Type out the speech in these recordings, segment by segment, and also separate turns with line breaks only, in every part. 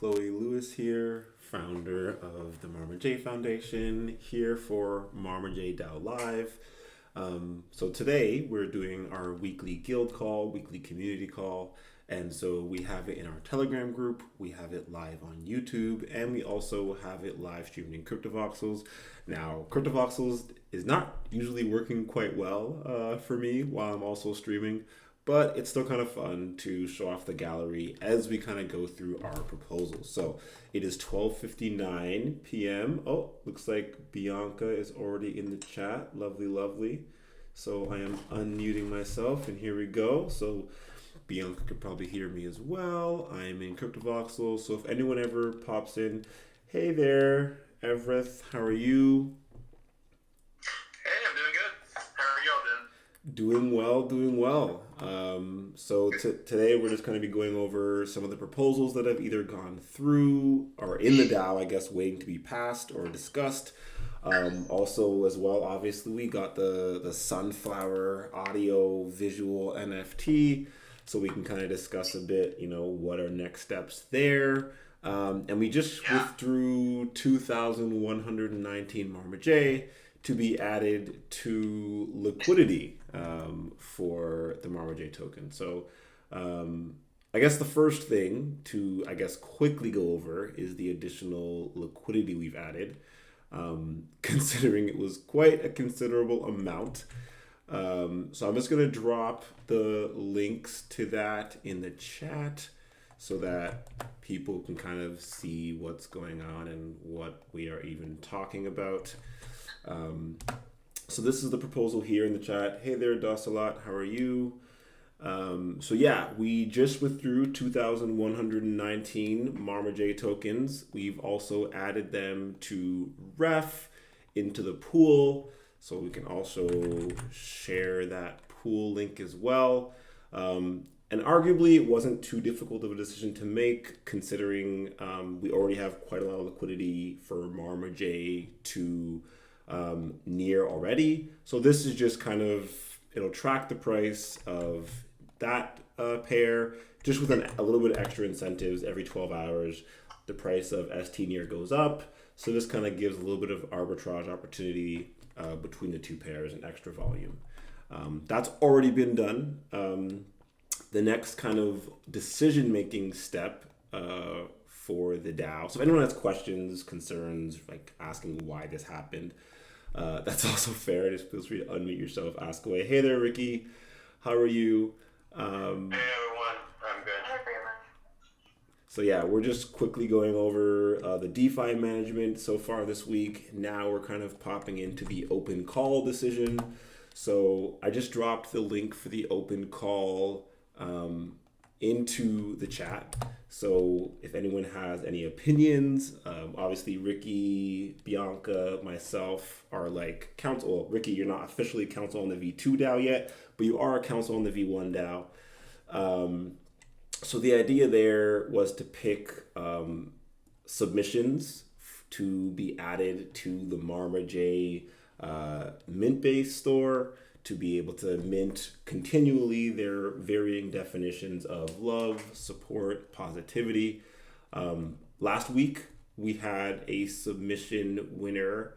Chloe Lewis here, founder of the Marma J Foundation, here for Marma J DAO Live. So today we're doing our weekly guild call, weekly community call, and so we have it in our Telegram group, we have it live on YouTube, and we also have it live streamed in CryptoVoxels. Now, CryptoVoxels is not usually working quite well for me while I'm also streaming, but it's still kind of fun to show off the gallery as we kind of go through our proposals. So it is 12:59 p.m. Oh, looks like Bianca is already in the chat. Lovely, lovely. So I am unmuting myself, and here we go. So Bianca could probably hear me as well. I'm in CryptoVoxel. So if anyone ever pops in, hey there, Everett, how are you?
Hey, I'm doing good. How are y'all doing?
Doing well, doing well. Today we're just going to be going over some of the proposals that have either gone through or in the DAO, I guess, waiting to be passed or discussed. Also, as well, obviously, we got the sunflower audio visual NFT, so we can kind of discuss a bit, what are next steps there. And we just withdrew 2,119 Marma J to be added to liquidity for the Marma J token. So I guess the first thing to, quickly go over is the additional liquidity we've added, considering it was quite a considerable amount. So I'm just going to drop the links to that in the chat so that people can kind of see what's going on and what we are even talking about. So this is the proposal here in the chat. Hey there, Dosalot, how are you? We just withdrew 2,119 Marma J tokens. We've also added them to Ref into the pool, so we can also share that pool link as well. And arguably, it wasn't too difficult of a decision to make, considering we already have quite a lot of liquidity for Marma J to near already. So this is just it'll track the price of that pair, just with a little bit of extra incentives. Every 12 hours, the price of ST near goes up. So this kind of gives a little bit of arbitrage opportunity between the two pairs and extra volume. That's already been done. The next kind of decision-making step for the DAO. So if anyone has questions, concerns, like asking why this happened, that's also fair. Just feel free to unmute yourself, ask away. Hey there, Ricky. How are you?
Hey everyone, I'm good. Hi everyone.
So we're just quickly going over the DeFi management so far this week. Now we're kind of popping into the open call decision. So I just dropped the link for the open call into the chat. So if anyone has any opinions, obviously Ricky, Bianca, myself are like counsel. Well, Ricky, you're not officially counsel on the V2 DAO yet, but you are a counsel on the V1 DAO. So the idea there was to pick submissions to be added to the Marma J mint-based store, to be able to mint continually their varying definitions of love, support, positivity. Last week, we had a submission winner,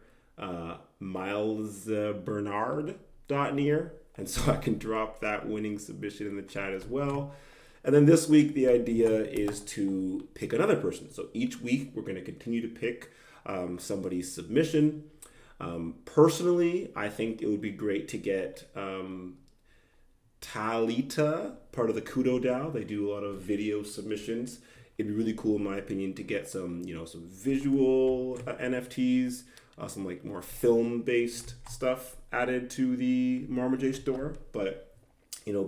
Miles Bernard .near, and so I can drop that winning submission in the chat as well. And then this week, the idea is to pick another person. So each week, we're going to continue to pick somebody's submission. Personally, I think it would be great to get Talita, part of the Kudo DAO. They do a lot of video submissions. It'd be really cool, in my opinion, to get some visual NFTs, some like more film-based stuff added to the Marma J store. But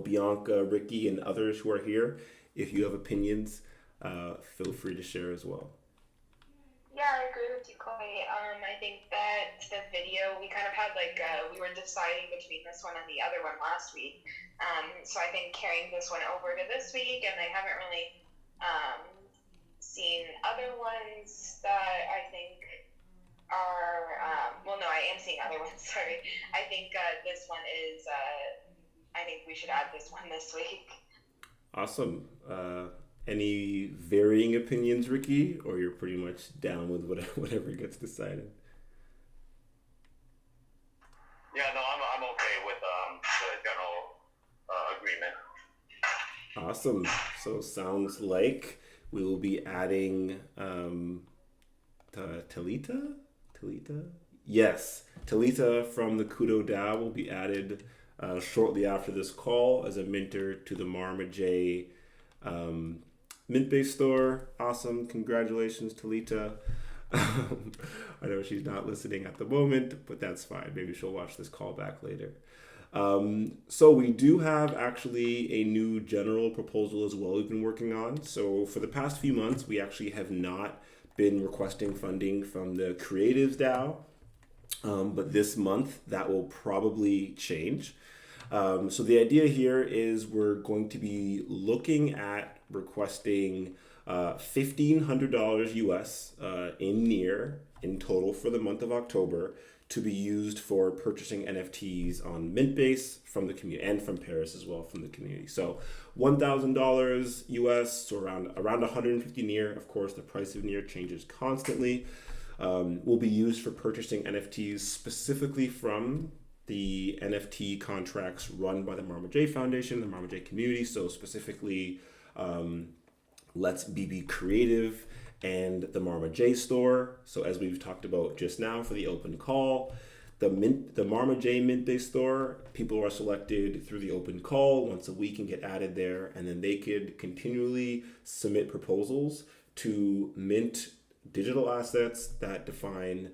Bianca, Ricky, and others who are here, if you have opinions, feel free to share as well.
Yeah, I agree with you, Chloe. I think that the video, we kind of had we were deciding between this one and the other one last week. So I think carrying this one over to this week, and I haven't really seen other ones that I think are, I am seeing other ones, sorry. I think this one is, I think we should add this one this week.
Awesome. any varying opinions, Ricky, or you're pretty much down with whatever gets decided?
Yeah, no, I'm okay with the general agreement.
Awesome. So sounds like we will be adding Talita? Talita? Yes, Talita from the Kudo DAO will be added shortly after this call as a minter to the Marma J mint-based store. Awesome. Congratulations, Talita. I know she's not listening at the moment, but that's fine. Maybe she'll watch this call back later. So we do have actually a new general proposal as well we've been working on. So for the past few months, we actually have not been requesting funding from the Creatives DAO, but this month that will probably change. So the idea here is we're going to be looking at requesting $1,500 US in near in total for the month of October to be used for purchasing NFTs on Mintbase from the community and from Paris as well from the community. So $1,000 US, so around 150 near. Of course, the price of near changes constantly. Will be used for purchasing NFTs specifically from the NFT contracts run by the Marma J Foundation, the Marma J community. So specifically, Let's BB Creative and the Marma J store. So as we've talked about just now for the open call, the Marma J Mint-based store, people are selected through the open call once a week and get added there, and then they could continually submit proposals to mint digital assets that define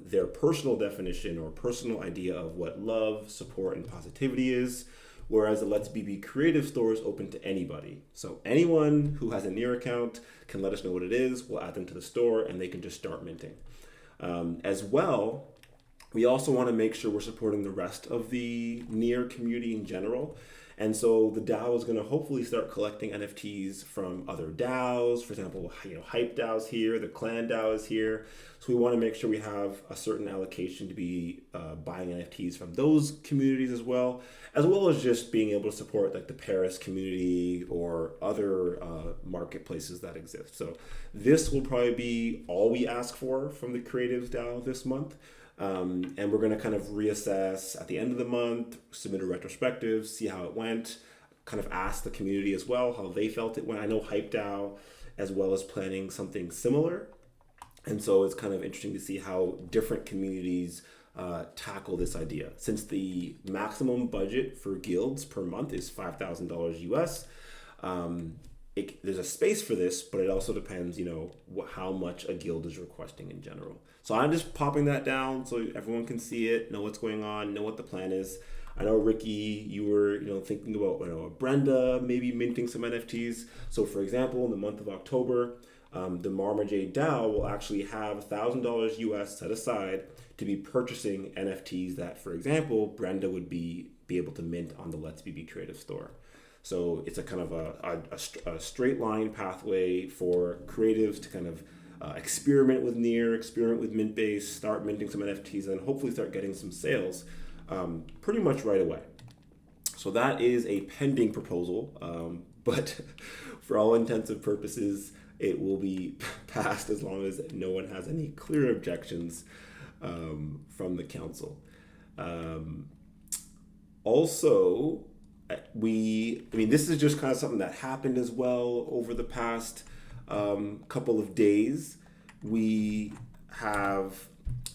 their personal definition or personal idea of what love, support, and positivity is. Whereas the Let's BB Creative store is open to anybody. So anyone who has a Near account can let us know what it is. We'll add them to the store and they can just start minting. As well, we also want to make sure we're supporting the rest of the Near community in general. And so the DAO is going to hopefully start collecting NFTs from other DAOs. For example, Hype DAO's here, the Clan DAO is here. So we want to make sure we have a certain allocation to be buying NFTs from those communities as well as just being able to support like the Paris community or other marketplaces that exist. So this will probably be all we ask for from the Creatives DAO this month. And we're going to kind of reassess at the end of the month, submit a retrospective, see how it went, kind of ask the community as well how they felt it went. I know Hype DAO as well as planning something similar. And so it's kind of interesting to see how different communities tackle this idea. Since the maximum budget for guilds per month is $5,000 US, there's a space for this, but it also depends, how much a guild is requesting in general. So I'm just popping that down so everyone can see it, know what's going on, know what the plan is. I know, Ricky, you were, thinking about, Brenda maybe minting some NFTs. So for example, in the month of October, the Marma J DAO will actually have $1,000 US set aside to be purchasing NFTs that, for example, Brenda would be able to mint on the Let's BB Creative store. So it's a kind of a straight line pathway for creatives to kind of experiment with Near, experiment with Mintbase, start minting some NFTs, and hopefully start getting some sales pretty much right away. So that is a pending proposal, but for all intents and purposes, it will be passed as long as no one has any clear objections from the council. Also, this is just kind of something that happened as well over the past couple of days. We have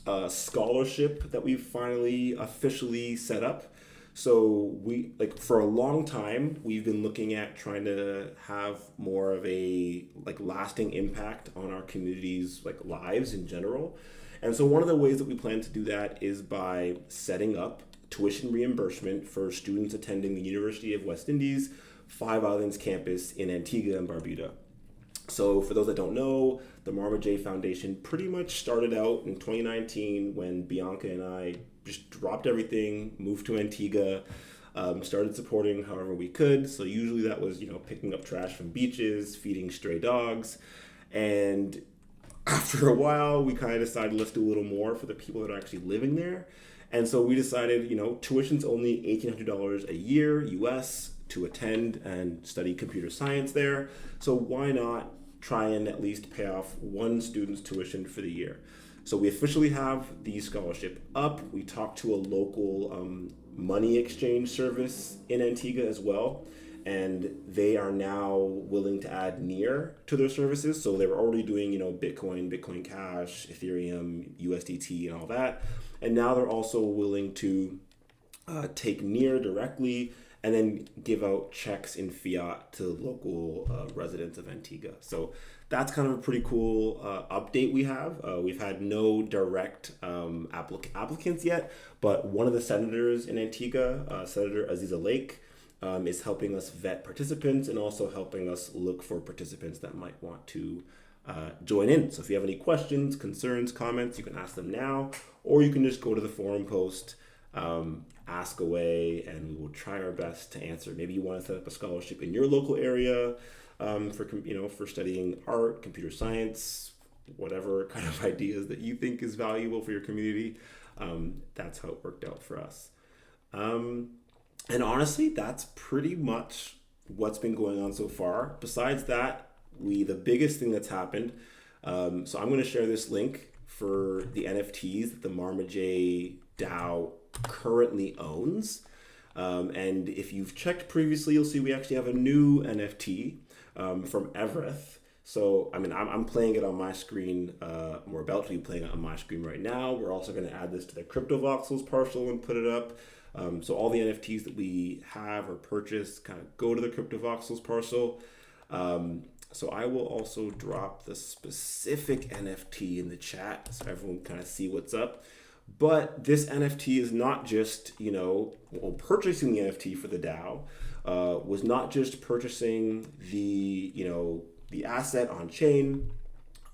a scholarship that we've finally officially set up. So for a long time, we've been looking at trying to have more of a lasting impact on our community's lives in general. And so one of the ways that we plan to do that is by setting up tuition reimbursement for students attending the University of West Indies Five Islands campus in Antigua and Barbuda. So for those that don't know, the Marma J Foundation pretty much started out in 2019 when Bianca and I just dropped everything, moved to Antigua, started supporting however we could. So usually that was, picking up trash from beaches, feeding stray dogs. And after a while, we kind of decided let's do a little more for the people that are actually living there. And so we decided, tuition's only $1,800 a year US to attend and study computer science there. So why not try and at least pay off one student's tuition for the year? So we officially have the scholarship up. We talked to a local money exchange service in Antigua as well, and they are now willing to add near to their services. So they were already doing, Bitcoin, Bitcoin Cash, Ethereum, USDT, and all that, and now they're also willing to take near directly and then give out checks in fiat to local residents of Antigua. So that's kind of a pretty cool update we have. We've had no direct applicants yet, but one of the senators in Antigua, Senator Aziza Lake, is helping us vet participants and also helping us look for participants that might want to join in. So if you have any questions, concerns, comments, you can ask them now, or you can just go to the forum post, ask away, and we will try our best to answer. Maybe you want to set up a scholarship in your local area for studying art, computer science, whatever kind of ideas that you think is valuable for your community. That's how it worked out for us. And honestly, that's pretty much what's been going on so far. Besides that, the biggest thing that's happened, so I'm going to share this link for the NFTs that the Marma DAO currently owns. And if you've checked previously, you'll see we actually have a new NFT from Everett. So, I'm playing it on my screen. We're about to be playing it on my screen right now. We're also going to add this to the Crypto Voxels parcel and put it up. So all the NFTs that we have or purchased kind of go to the Crypto Voxels parcel. So I will also drop the specific NFT in the chat so everyone kind of see what's up. But this NFT is not just, purchasing the NFT for the DAO was not just purchasing the asset on chain.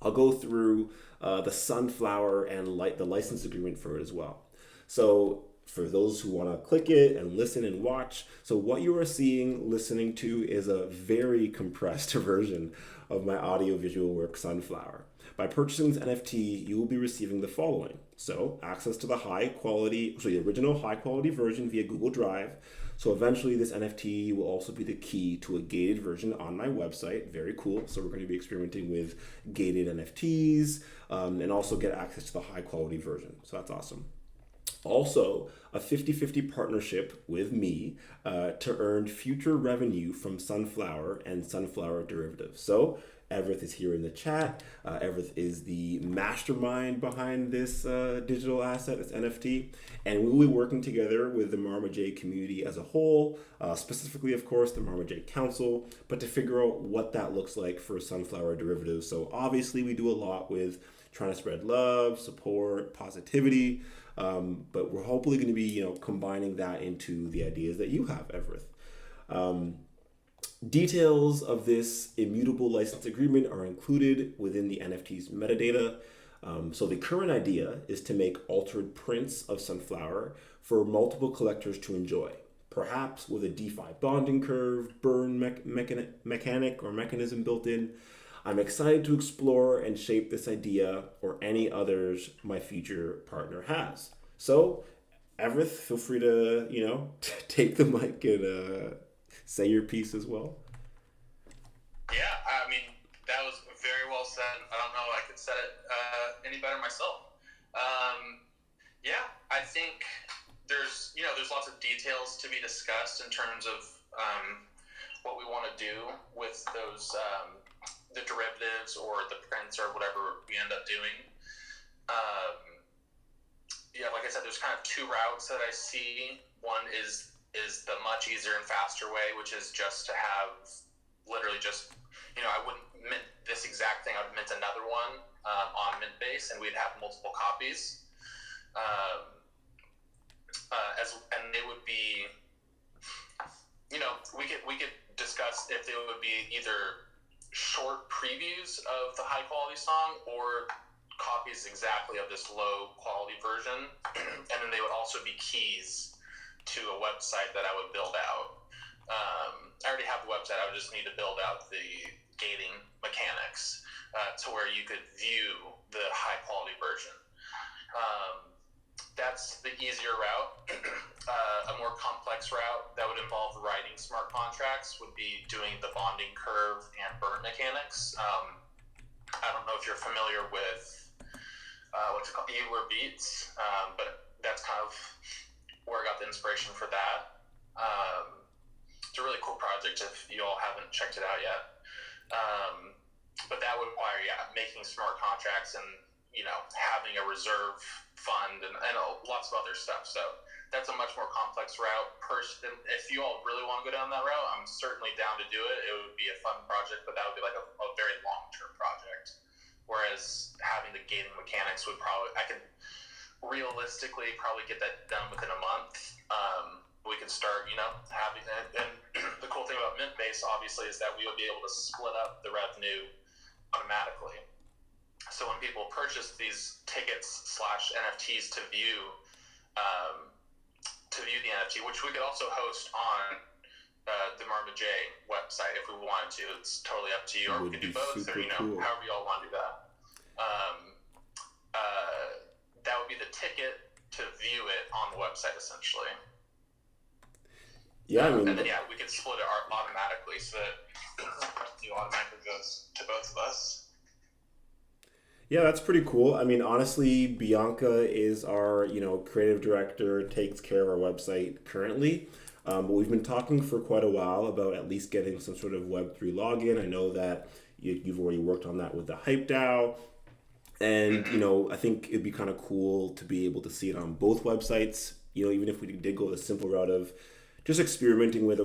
I'll go through the Sunflower and the license agreement for it as well. So for those who want to click it and listen and watch, so what you are listening to is a very compressed version of my audiovisual work, Sunflower. By purchasing this NFT, you will be receiving the following. So access to the the original high quality version via Google Drive. So eventually this NFT will also be the key to a gated version on my website. Very cool. So we're going to be experimenting with gated NFTs and also get access to the high quality version. So that's awesome. Also, a 50-50 partnership with me to earn future revenue from Sunflower and Sunflower derivatives. So Everett is here in the chat. Everett is the mastermind behind this digital asset, this NFT. And we will be working together with the Marma J community as a whole, specifically, of course, the Marma J Council, but to figure out what that looks like for Sunflower derivatives. So obviously we do a lot with trying to spread love, support, positivity, but we're hopefully going to be, combining that into the ideas that you have, Everett. Details of this immutable license agreement are included within the NFT's metadata. So the current idea is to make altered prints of Sunflower for multiple collectors to enjoy, perhaps with a DeFi bonding curve, burn mechanic or mechanism built in. I'm excited to explore and shape this idea or any others my future partner has. So, Everett, feel free to, take the mic and say your piece as well.
Yeah, that was very well said. I don't know I could say it any better myself. I think there's lots of details to be discussed in terms of what we want to do with those the derivatives or the prints or whatever we end up doing. Like I said, there's kind of two routes that I see. One is the much easier and faster way, which is just to have literally just, I wouldn't mint this exact thing. I would mint another one on Mintbase, and we'd have multiple copies. And they would be, we could discuss if they would be either short previews of the high quality song or copies exactly of this low quality version, and then they would also be keys to a website that I would build out. I already have the website. I would just need to build out the gating mechanics to where you could view the high quality version. that's the easier route. A more complex route that would involve writing smart contracts would be doing the bonding curve and burn mechanics. I don't know if you're familiar with what's it called, Euler Beats, but that's kind of where I got the inspiration for that. It's a really cool project if you all haven't checked it out yet. But that would require, making smart contracts and, having a reserve fund and lots of other stuff. So that's a much more complex route. If you all really want to go down that route, I'm certainly down to do it. It would be a fun project, but that would be like a very long-term project. Whereas having the gating mechanics I could realistically probably get that done within a month. We could start, having that. And the cool thing about Mint-Base, obviously, is that we would be able to split up the revenue automatically. So when people purchase these tickets / NFTs to view the NFT, which we could also host on the Marma J website if we wanted to. It's totally up to you, or we could do both, or
cool.
however you all want to do that. That would be the ticket to view it on the website, essentially.
Yeah,
and then we could split it automatically, so that it automatically goes to both of us.
Yeah, that's pretty cool. I mean, honestly, Bianca is our, creative director, takes care of our website currently. But we've been talking for quite a while about at least getting some sort of Web3 login. I know that you've already worked on that with the Hype DAO. And, I think it'd be kind of cool to be able to see it on both websites, even if we did go the simple route of just experimenting with,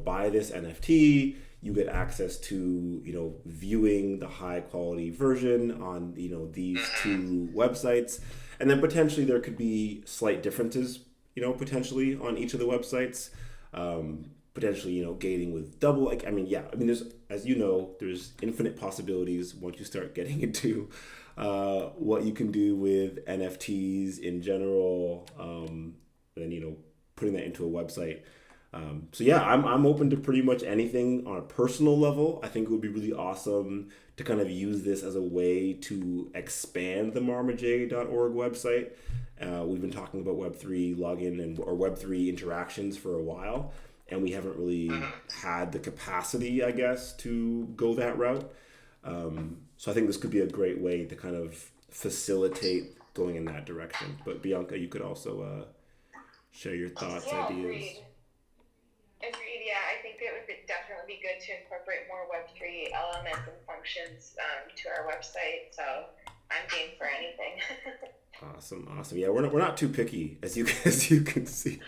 buy this NFT, you get access to, viewing the high quality version on, these two websites. And then potentially there could be slight differences, potentially on each of the websites. Potentially, gating with double, there's, as there's infinite possibilities once you start getting into what you can do with NFTs in general, and then, putting that into a website. I'm open to pretty much anything on a personal level. I think it would be really awesome to kind of use this as a way to expand the marmaj.org website. We've been talking about Web3 login or Web3 interactions for a while, and we haven't really had the capacity, I guess, to go that route. So I think this could be a great way to kind of facilitate going in that direction. But Bianca, you could also share your thoughts, ideas.
Agreed, yeah. I think it would definitely be good to incorporate more Web3 elements and functions to our website. So I'm game for anything.
Awesome. Yeah, we're not too picky, as you can see.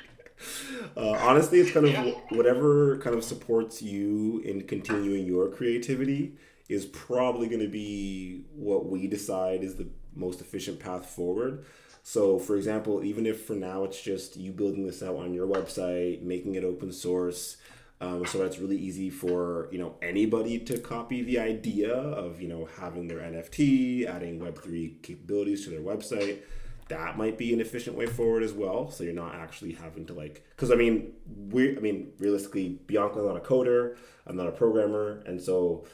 Honestly, it's kind of whatever kind of supports you in continuing your creativity is probably going to be what we decide is the most efficient path forward. So, for example, even if for now it's just you building this out on your website, making it open source, so that's really easy for anybody to copy the idea of having their NFT, adding Web3 capabilities to their website. That might be an efficient way forward as well. So you're not actually having to because realistically, Bianca's not a coder, I'm not a programmer, and so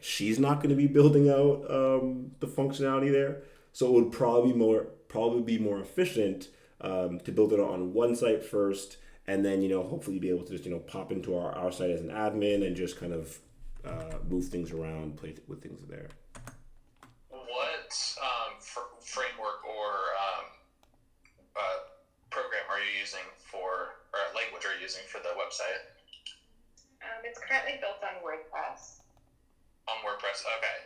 she's not going to be building out the functionality there. So it would probably be more efficient to build it on one site first, and then hopefully be able to just pop into our site as an admin and just kind of move things around, play with things there.
What framework or program are you using or language are you using for the website?
It's currently built on WordPress.
On WordPress, okay.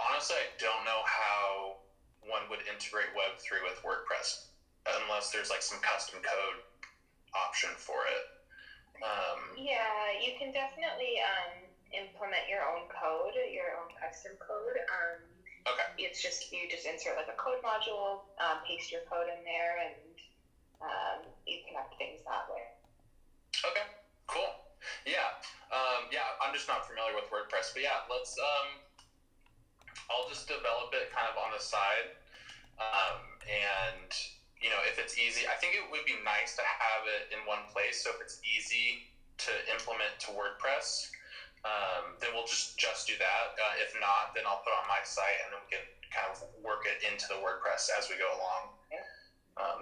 Honestly, I don't know how one would integrate Web3 with WordPress unless there's some custom code option for it.
You can definitely implement your own code, your own custom code.
Okay.
It's just you insert a code module, paste your code in there, and you connect things that way.
Okay, cool. Yeah, I'm just not familiar with WordPress, but let's. I'll just develop it kind of on the side, and if it's easy, I think it would be nice to have it in one place. So if it's easy to implement to WordPress, then we'll just do that. If not, then I'll put it on my site, and then we can kind of work it into the WordPress as we go along.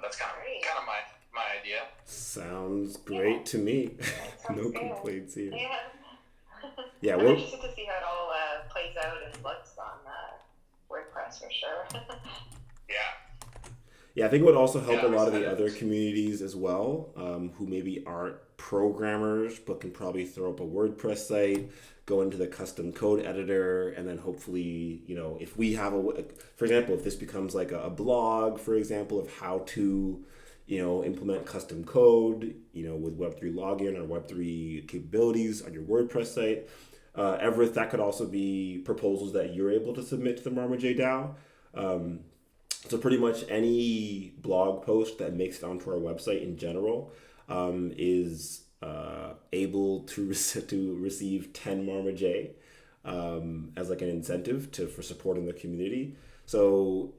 That's kind of my idea.
Sounds great to me. No
good.
complaints here.
Yeah.
Yeah,
I'm
we're
interested to see how it all plays out and looks on WordPress for sure.
Yeah, I think it would also help a lot of the
excited.
other communities as well, who maybe aren't programmers but can probably throw up a WordPress site, go into the custom code editor, and then hopefully, if we have for example, if this becomes like a blog, for example, of how to, implement custom code, with Web3 login or Web3 capabilities on your WordPress site. Everett, that could also be proposals that you're able to submit to the Marma J DAO. So pretty much any blog post that makes it onto our website in general is able to receive 10 Marma J as like an incentive for supporting the community. So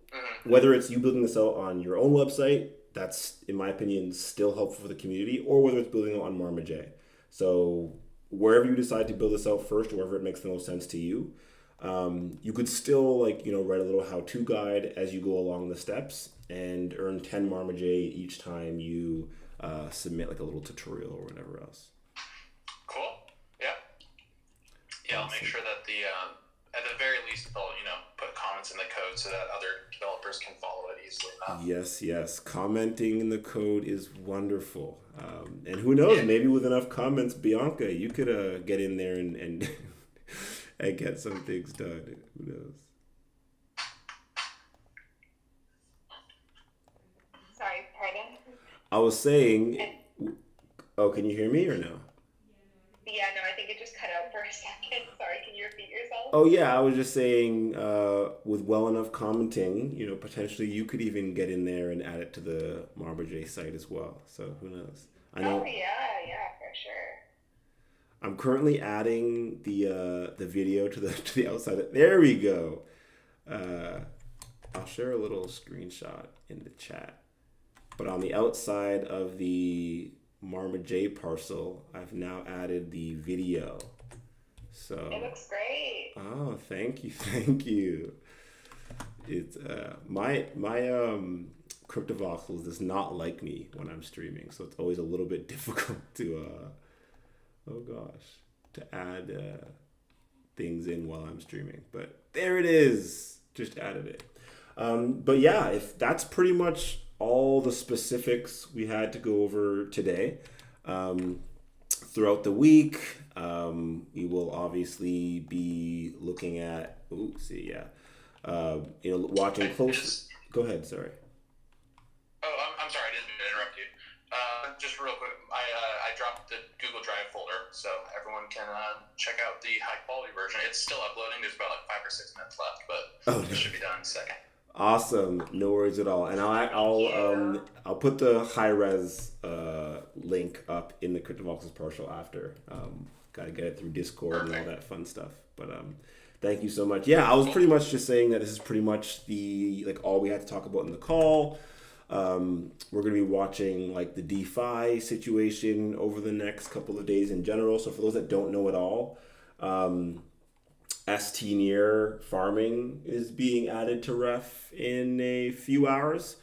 whether it's you building this out on your own website, that's, in my opinion, still helpful for the community, or whether it's building it on Marma J. So wherever you decide to build this out first, or wherever it makes the most sense to you, you could still write a little how-to guide as you go along the steps and earn 10 Marma J each time you submit like a little tutorial or whatever else.
Cool. Yeah. Yeah, I'll make sure that at the very least, they'll put comments in the code so that other developers can follow it easily enough.
Yes. Commenting in the code is wonderful. And who knows, maybe with enough comments, Bianca, you could get in there and and get some things done. Who knows?
Sorry, pardon?
I was saying, oh, can you hear me or no?
Yeah, no, I think it just cut out for a second. Sorry, can you repeat yourself?
Oh yeah, I was just saying, with well enough commenting, potentially you could even get in there and add it to the Marma J site as well. So who knows? I know.
Oh yeah, for sure.
I'm currently adding the video to the outside. There we go. I'll share a little screenshot in the chat. But on the outside of the Marma J parcel, I've now added the video. So
it looks great.
Oh, thank you. It's my CryptoVoxels does not like me when I'm streaming, so it's always a little bit difficult to to add things in while I'm streaming. But there it is. Just added it. But yeah, if that's pretty much all the specifics we had to go over today. Throughout the week, we will obviously be looking at watching close. Go ahead, sorry.
Oh, I'm sorry, I didn't mean to interrupt you. Just real quick, I dropped the Google Drive folder, so everyone can check out the high quality version. It's still uploading. There's about like 5 or 6 minutes left, but it should be done in a second.
Awesome, no worries at all. And I'll put the high res link up in the CryptoVoxels partial after. Got to get it through Discord and all that fun stuff. But thank you so much. Yeah, I was pretty much just saying that this is pretty much all we had to talk about in the call. We're going to be watching the DeFi situation over the next couple of days in general. So for those that don't know at all, ST near farming is being added to Ref in a few hours.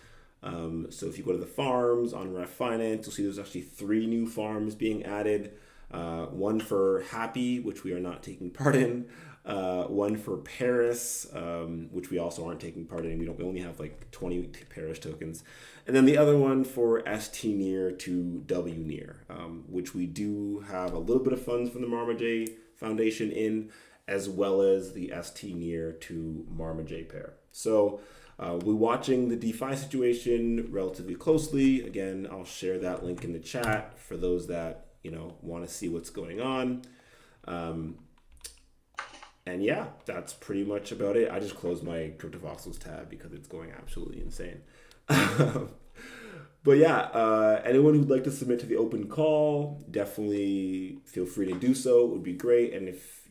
So if you go to the farms on Ref Finance, you'll see there's actually 3 new farms being added. One for Happy, which we are not taking part in. One for Paris, which we also aren't taking part in. We only have 20 Paris tokens. And then the other one for ST near to W near, which we do have a little bit of funds from the Marma J Foundation in, as well as the ST near to Marma J pair. So we're watching the DeFi situation relatively closely. Again, I'll share that link in the chat for those that want to see what's going on. And yeah, that's pretty much about it. I just closed my CryptoVoxels tab because it's going absolutely insane. But yeah, anyone who'd like to submit to the open call, definitely feel free to do so. It would be great. And if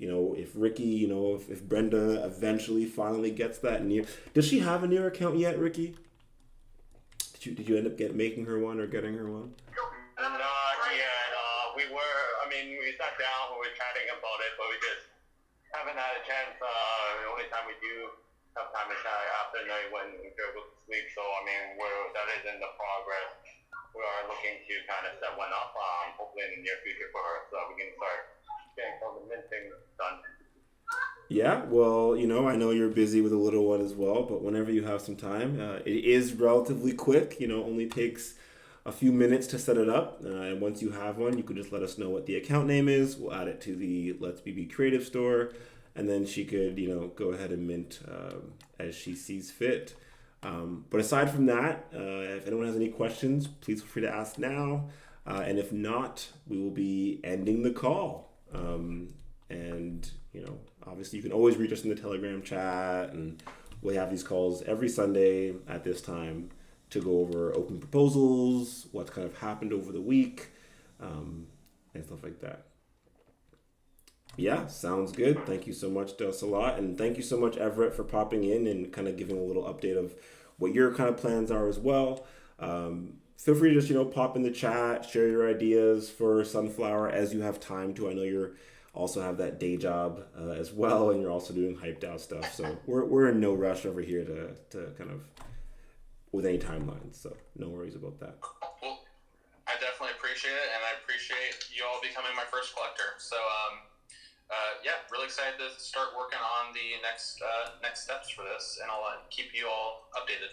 Ricky, if Brenda eventually finally gets that near, does she have a near account yet, Ricky? Did you end up making her one or getting her one?
Not yet. We sat down, we were chatting about it, but we just haven't had a chance. The only time we do have time is after night when we go to sleep. So I mean, that is in the progress. We are looking to kind of set one up, hopefully in the near future for her, so we can start getting some of the minting done.
Yeah, well, I know you're busy with a little one as well, but whenever you have some time, it is relatively quick. Only takes a few minutes to set it up. And once you have one, you could just let us know what the account name is. We'll add it to the Let's BB Creative store, and then she could, go ahead and mint as she sees fit. But aside from that, if anyone has any questions, please feel free to ask now. And if not, we will be ending the call. And obviously you can always reach us in the Telegram chat, and we have these calls every Sunday at this time to go over open proposals, what's kind of happened over the week, and stuff like that. Yeah, sounds good. Thank you so much, Del Salat, and thank you so much, Everett, for popping in and kind of giving a little update of what your kind of plans are as well. Feel free to just pop in the chat, share your ideas for Sunflower as you have time to. I know you're also have that day job as well, and you're also doing Hype DAO stuff. So we're in no rush over here to kind of with any timelines. So no worries about that.
Well, I definitely appreciate it, and I appreciate you all becoming my first collector. So yeah, really excited to start working on the next steps for this, and I'll keep you all updated.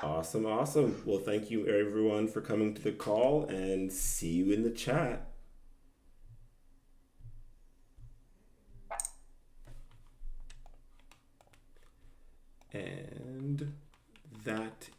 Awesome. Well, thank you everyone for coming to the call, and see you in the chat. And that